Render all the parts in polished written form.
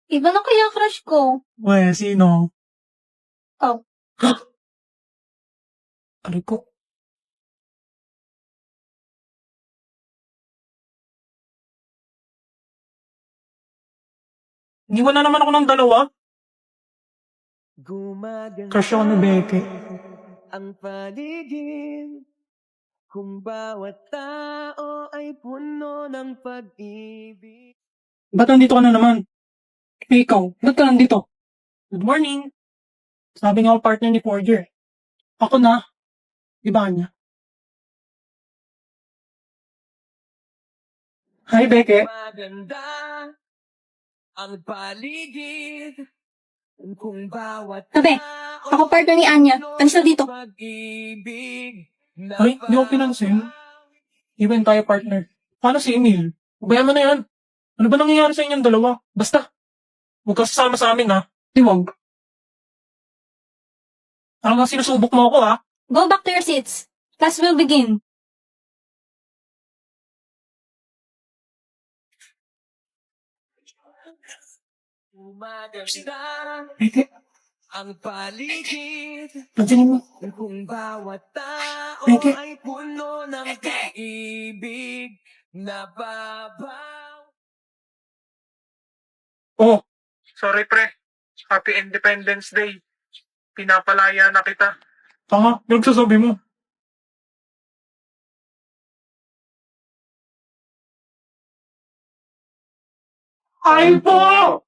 Iba na kaya crush ko? Weh, sino? Oh. Aray ko. Iniwan na naman ako ng dalawa. Crush ako ni Becky. Ang paligid, kung bawat tao ay puno ng pag-ibig. Ba't nandito ka na naman? Eh, ikaw, ba't ka nandito? Good morning. Sabi nga ako partner ni Forger. Ako na. Iba niya. Hi, Becky. Maganda ang paligid, kung bawat Tabi, ako partner ni Anya. Alis na dito. pag-ibig. Ay, di ko pinansin. Even tayo partner. Paano si Emil? Ubayan mo na yan. Ano ba nangyayari sa inyong dalawa? Basta. Huwag ka sasama sa amin, ha? Di wag. Ano nga sinusubok mo ako, ha? Go back to your seats. Class will begin. Maganda Becky, ang paligid, nandiyan mo. kung bawat tao Becky. ay puno ng pag-ibig. Nababaw. Oh, sorry pre. Happy Independence Day. Pinapalaya na kita. Tanga, nagsasabi mo. Ay po!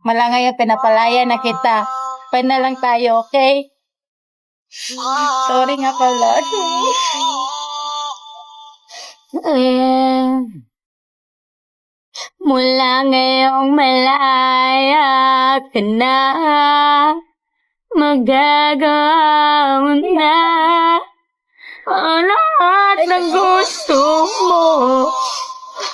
Mala ngayon, pinapalaya na kita. Pwede na lang tayo, okay? Sorry nga pala. Mula ngayong malaya ka na, magagawa mo na ang lahat ng gusto mo.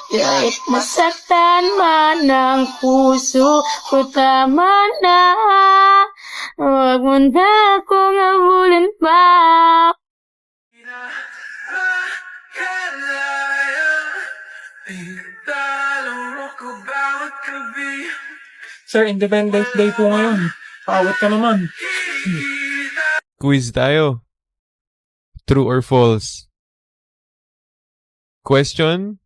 Kahit masaktan man ang puso ko, tama na. Huwag mo na akong habulin pa. Sir, Independence Day po ngayon. Paawat ka naman. Quiz tayo. True or false? Question: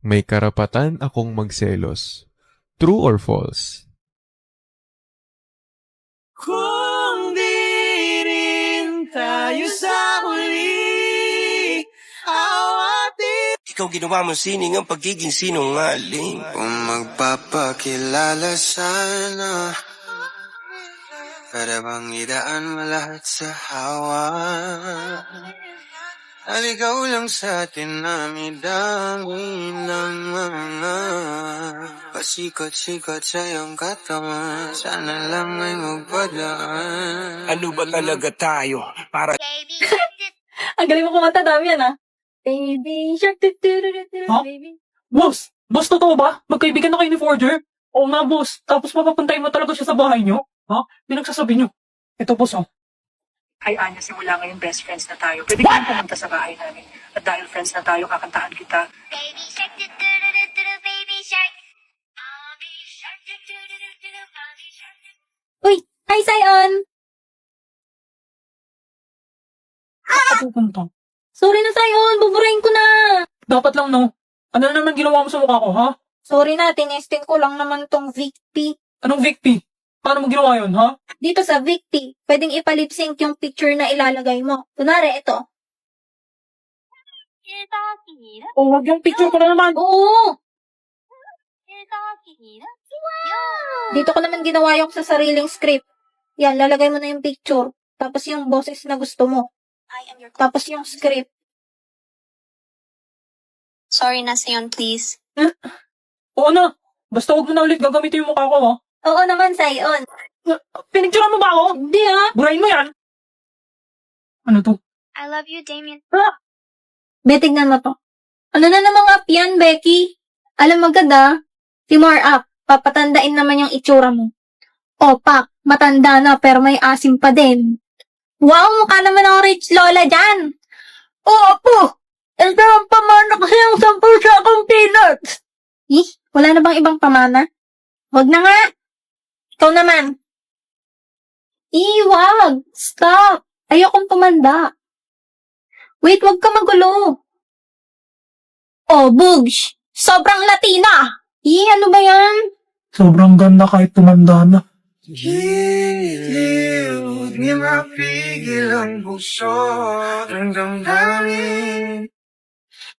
may karapatan akong magselos. True or false? Kung di rin tayo sa huli, awatin. Ikaw ginawa mo sining ang pagiging sinungaling. Kung magpapakilala sana, para bang idaan mo lahat sa hawa. Aligaw lang sa atin dami ng mga pasikot-sikot sa iyong katawan. Sana lang ay magpadaan. Ano ba talaga tayo? Para Ang galing mo kumanta, dami yan, ah. Baby shark, Huh? baby. Boss! Boss, totoo ba? Magkaibigan na kayo ni Forger? Oo nga, boss. Tapos papapuntayin mo talaga siya sa bahay niyo? Ha? Pinagsasabi niyo. Ito, boss, oh. Hi Anya, simula ngayon best friends na tayo. Pwede kayong pumunta sa bahay namin. At dahil friends na tayo, kakantahan kita. Baby shark, baby shark. Mommy shark, mommy shark. Uy, hi, Sion! Ako pupunta. Sorry na, Sion. Buburahin ko na. Dapat lang, no? Ano na naman ginawa mo sa mukha ko, ha? Sorry na, tinesting ko lang naman tong Victi. Anong Victi? Paano mo ginawa yun, ha? Dito sa Victi, pwedeng ipalip-sync yung picture na ilalagay mo. Kunwari, ito. Oh, wag yung picture ko na naman. Oo! Dito ko naman ginawa yung sa sariling script. Yan, lalagay mo na yung picture. Tapos yung boses na gusto mo. Tapos yung script. Sorry na, Sion, please. Oo na. Basta huwag mo na ulit gagamitin yung mukha ko, ha? Oo naman, Sion. Pinicturean mo ba ako? Hindi, ha? Burahin mo yan. Ano to? I love you, Damien. Be, tignan mo to. Ano na namang app yan, Becky? Alam mo agad, Timor app. Papatandain naman yung itsura mo. O, pak, matanda na pero may asim pa din. Wow, mukha naman ang rich lola dyan. Oo po. Ito ang pamana kasi yung 10 sa akong peanuts. Wala na bang ibang pamana? Wag na nga. Ikaw naman. Wag! Stop! Ayokong tumanda. Wait, wag ka magulo. Oh, Bugs! Sobrang Latina! Ano ba yan? Sobrang ganda kahit tumanda na. Giliw, di mapigil ang puso ng damdamin.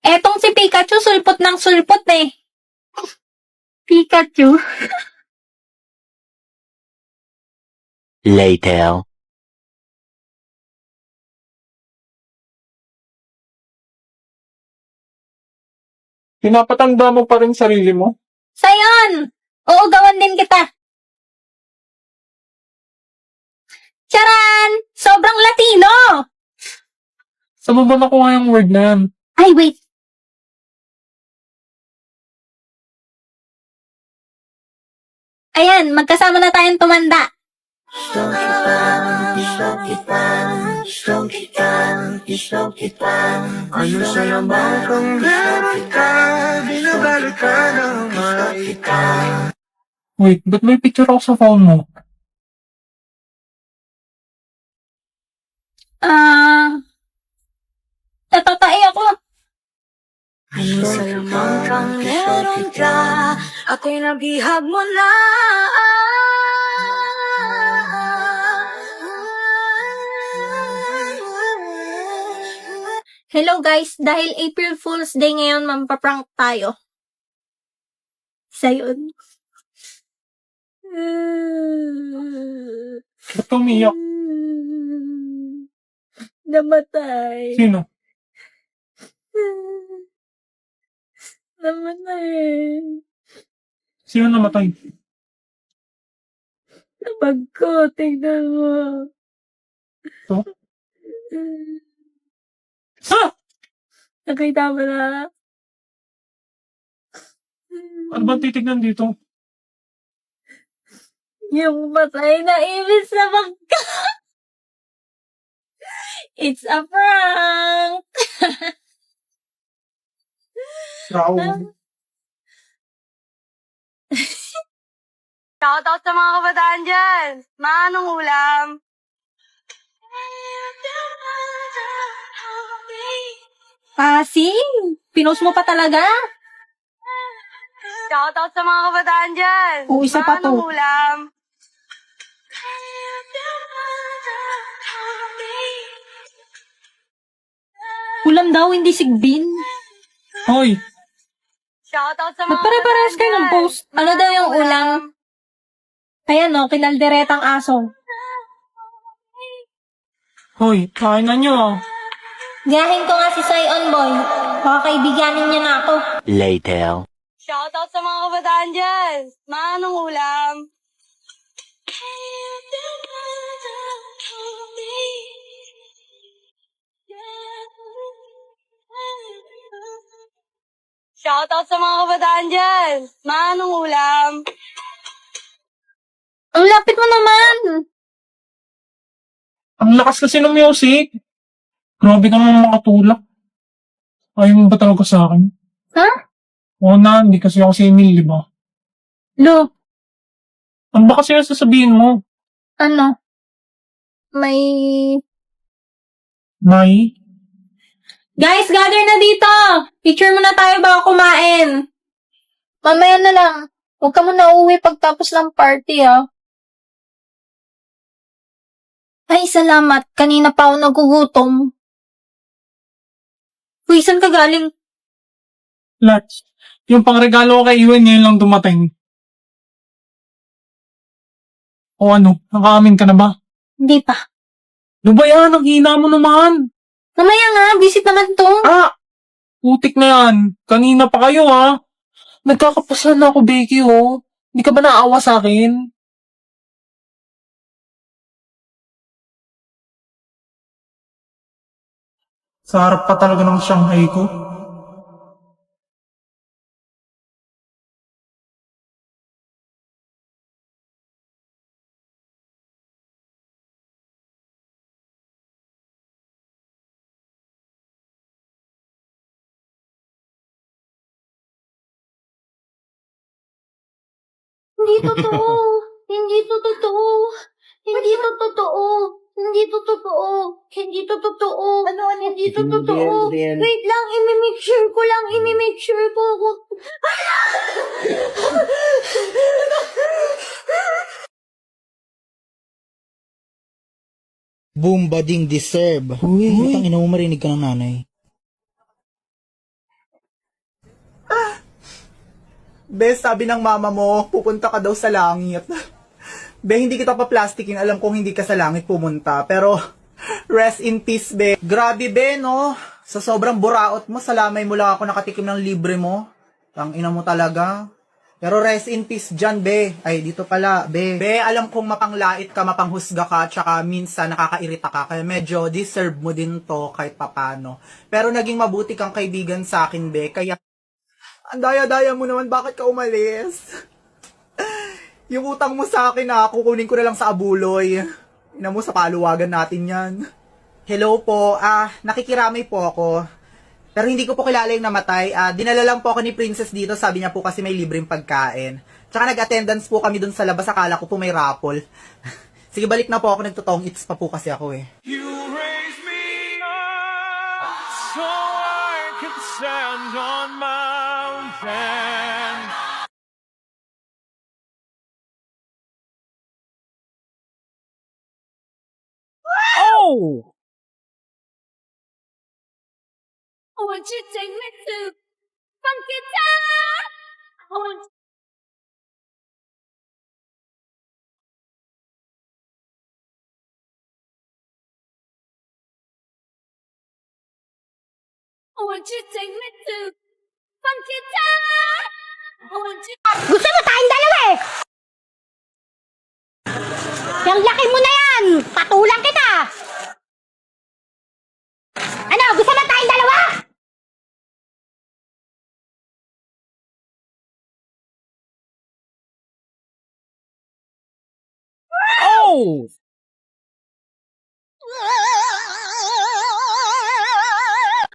Etong si Pikachu, sulpot ng sulpot eh. Pikachu? Later. Pinapatanda mo pa rin sarili mo? Sayon! Uugawan din kita. Charan! Sobrang Latino! Saan mo ba nakuha yung word na yan? Ay, wait. Ayan, magkasama na tayong tumanda. Ano sa lamang kang meron ka, binabalot ka ng makita. Wait, ba't may picture ako sa phone mo? Natatai ako. Ano sa lamang kang meron ka, Ako'y nabihag mo na. Hello guys, dahil April Fool's Day ngayon, mampaprank tayo. Sayon. Ba't ka umiyak? Namatay. Sino? Namatay. Sino namatay? Sa bag ko, tignan mo. Ito? Ha? Nakita mo na. Ano ba titignan dito? Yung matay na ibig sa bag ko. It's a prank. Wow. Shoutout sa mga kabataan dyan. Manong ulam? Pasing! Pinost mo pa talaga? Shoutout sa mga kabataan dyan. Oo, isa pa to. Manong ulam? Ulam daw, hindi sigbin. Hoy! Shoutout sa mga Magpare-parehas kayo ng post. Ano daw yung ulam? Ayan no, kinalderetang aso. Hoy, kain na nyo ah. Gayahin ko nga si Sayon Boy. Baka kaibiganin niya na ako. Later. Shoutout sa mga kabataan dyan. Manong ulam? Shoutout sa mga kabataan dyan. Manong ulam? Ang lapit mo naman. Ang lakas kasi ng music. Grabe ka naman makatulak. Ayaw mo ba talaga sa akin? Ha? Oo na, hindi kasi ako si Emil, di ba? Lo, Ano ba kasi yung sasabihin mo? ano? May... May? Guys, gather na dito! Picture muna tayo bago kumain. Mamaya na lang. Huwag ka muna uuwi pagtapos ng party, ah. Ay, salamat. Kanina pa ako nagugutom. Uy, saan ka galing? Lats. Yung pangregalo ko kay Iwan ngayon lang dumating. O ano, nakaamin ka na ba? Hindi pa. Ano ba yan? Ang hina mo naman. Mamaya nga, visit naman to. Ah! Putik na yan. Kanina pa kayo ha. Nagkakapasan na ako, Becky, oh. Hindi ka ba naawa sa akin? Sa harap pa talaga ng Shanghai ko. Hindi totoo. Hindi to totoo. Hindi to totoo. Hindi to totoo. Hindi to totoo. Hindi to totoo. Wait lang, imi-make sure ko lang. Imi-make sure ko ako. Boom, bading, deserve. Uy, utang ina mo, marinig ka ng nanay. Be, sabi ng mama mo, pupunta ka daw sa langit. Be, hindi kita pa-plastikin. Alam kong hindi ka sa langit pumunta. Pero, rest in peace, be. Grabe, be, no? Sa sobrang buraot mo, salamay mo lang ako nakatikim ng libre mo. Ang ina mo talaga. Pero rest in peace dyan, be. Ay, dito pala, be. Be, alam kong mapanglait ka, mapanghusga ka, tsaka minsan nakakairita ka. Kaya medyo deserve mo din to kahit papano. Pero naging mabuti kang kaibigan sa akin, be. Kaya, ang daya-daya mo naman, bakit ka umalis? Yung utang mo sa akin kukunin ko na lang sa abuloy. Ina mo, sa paluwagan natin yan. Hello po, nakikiramay po ako. Pero hindi ko po kilala yung namatay. Dinala lang po ako ni Princess dito. Sabi niya po kasi may libreng pagkain. Tsaka nag-attendance po kami dun sa labas. Akala ko po may raffle. Sige, balik na po ako. Nagtotong eats pa po kasi ako eh. You raise me up so I can stand on mountains. Oh! Won't you take me to Funky Town? Won't you take me to Funky Town? Gusto mo tayong dalawa eh! Yung laki mo na yan! Patulang kita! Ano? Gusto mo tayong dalawa? Oh!